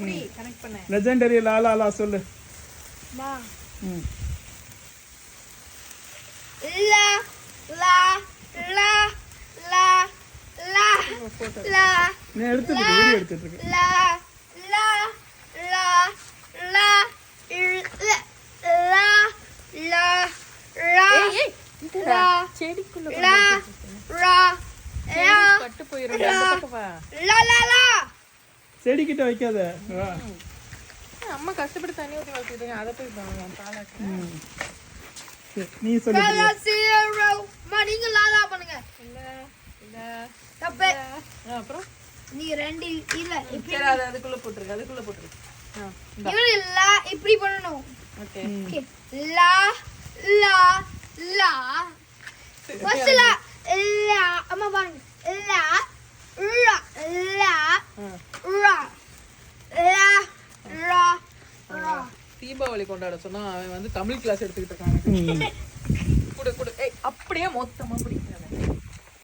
புடி கனெக்ட் பண்ண. லெஜெண்டரி லா லா லா சொல்லு. லா ம் லா லா லா லா லா லா நீ எடுத்துட்டு வீடியோ எடுத்துட்டு இருக்க. லா லா லா லா லா லா லா இதுடா செடிக்குள்ள லா லா லா கட்டு போயிரும். அந்த பக்கம் வா. லா லா லா செடி கிட்ட வைக்காத. வா. அம்மா கஷ்டப்பட்டு தண்ணி ஊத்தி வச்சிருக்காங்க. அத போய் பாலாக்கு. சரி, நீ சொல்லு. லா ஜீரோ நீங்க லா லா பண்ணுங்க. இல்ல இல்ல தப்பு. அப்புறம் நீ ரெண்டு இல்ல இப்படி சரி அது அதுக்குள்ள போட்டுருக்கு. அதுக்குள்ள போட்டுருக்கு. இவரு லா இப்படி பண்ணனும். ஓகே. ஓகே லா லா லா ஃபர்ஸ்ட் லா லா அம்மா பாருங்க லா லா லா லா லா லா லா தீபாவளி கொண்டாட சொன்னா அவன் வந்து தமிழ் கிளாஸ் எடுத்துக்கிட்டு இருக்காங்க. குடு குடு. ஏய் அப்படியே மொத்தமா பிடிக்காத.